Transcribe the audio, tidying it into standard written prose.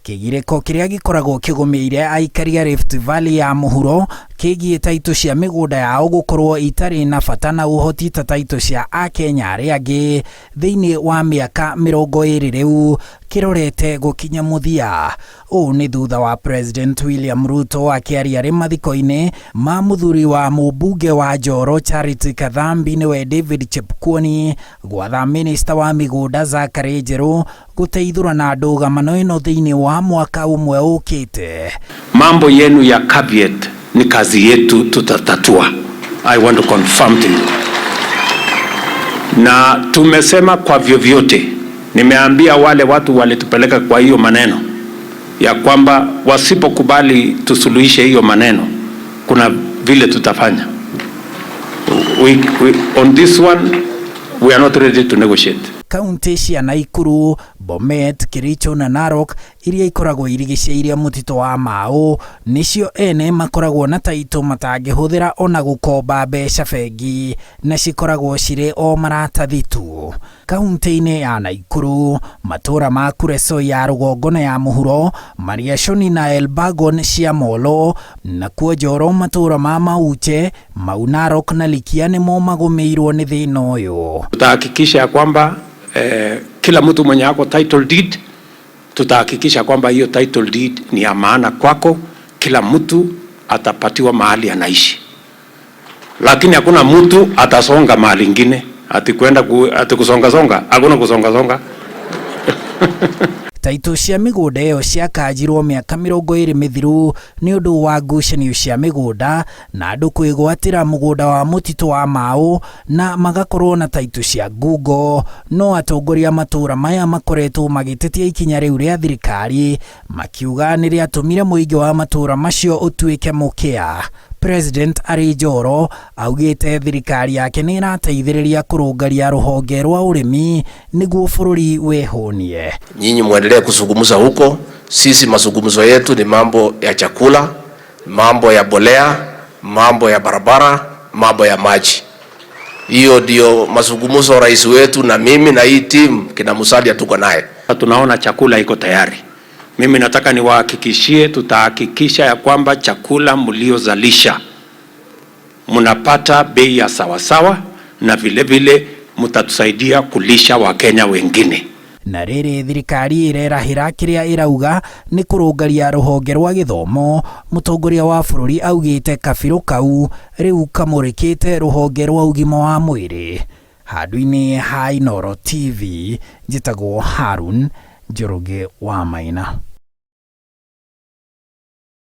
Kĩgirĩko kĩrĩa gĩkoragwo kĩgũmĩire aikari a Rift Valley ya mũhuro kĩgiĩ taitũ cia mĩgũnda yao gũkorwo itarĩ na bata na ũhoti ta taitũ cia Akenya arĩa angĩ thĩinĩ wa mĩaka 20 rĩu kĩrorete gũkinya mũthia. Ũũ nĩ thutha wa President William Ruto akĩaria arĩ mathiko-inĩ ma mũthuri wa mũmbunge wa Njoro Charity Kathambi nĩwe David Chepkwony gwatha minista wa mĩgũnda Zakary Njeru gũteithũrana ndũgamano ĩno thĩinĩ wa mwaka ũmwe ũkĩte. Mambo yenu ya caveat ni kazi yetu tutatatua. I want to confirm to you. Na tumesema kwa vyovyote, nimeambia wale watu walitupeleka kwa hiyo maneno ya kwamba wasipokubali tusuluhishe hiyo maneno, kuna vile tutafanya. On this one, we are not ready to negotiate. Kaunti cia Nakuru, Bomet, Kericho na Narok iria ikoragwo irigicĩirie mũtitũ wa Mau nicio ene makoragwo na taitũ matangĩhũthĩra ona gũkomba mbeca bengi na cikoragwo cirĩ o maratathi tu. Kaunti-inĩ ya Nakuru, matũra ma Kureso ya rũgongo na ya mũhuro, Mariashoni na Elbagon cia molo, na kuo Njoro matũra ma Mauche, Mau Narok na Likia nĩmo magũmĩirwo nĩ thĩna ũyũ. Tutahakikisha kwamba kila mtu mwenye ako title deed, tutahakikisha kwamba hiyo title deed ni ya maana kwako, kila mtu atapatiwa mahali anaishi. Lakini hakuna mtu atasonga mahali ingine, ati kusonga, hakuna kusonga. Taitũ cia mĩgũnda ĩyo ciakanjirwo mĩaka 20 mĩthiru nĩ ũndũ wa ngucanio cia mĩgũnda na andũ kwĩgwatĩra mũgũnda wa mũtitũ wa Mau na magakorwo na taitũ cia ngungo, no atongoria matũra maya makoretwo magĩtetia ikinya rĩu rĩa thirikari makiuga nĩ rĩatũmire mũingĩ wa matũra macio ũtuĩke mũkĩa. President arĩ Njoro augĩte thirikari yake nĩ ĩrateithĩrĩria kũrũngaria rũhonge rwa ũrĩmi nĩguo bũrũri wehũnie. Nyinyi muendelee kuzungumza huko, sisi mazungumzo yetu ni mambo ya chakula, mambo ya bolea, mambo ya barabara, mambo ya maji. Hiyo ndio mazungumzo rais wetu na mimi na hii team kina Musalia tuko naye. Tunaona chakula iko tayari. Mimi nataka niwahakikishie, tutahakikisha ya kwamba chakula mliozalisha mnapata bei ya sawasawa na vile vile mtatusaidia kulisha Wakenya wengine. Na rĩrĩ thirikari ĩrerahĩra kĩrĩa ĩrauga nĩ kũrũngaria rũhonge rwa gĩthomo, mũtongoria wa bũrũri augĩte kabirũ kau rĩu kamũrĩkĩte rũhonge rwa ũgima wa mwĩrĩ. Handũ-inĩ ha Inooro TV, njĩtagwo Harun Njoroge wa Maina.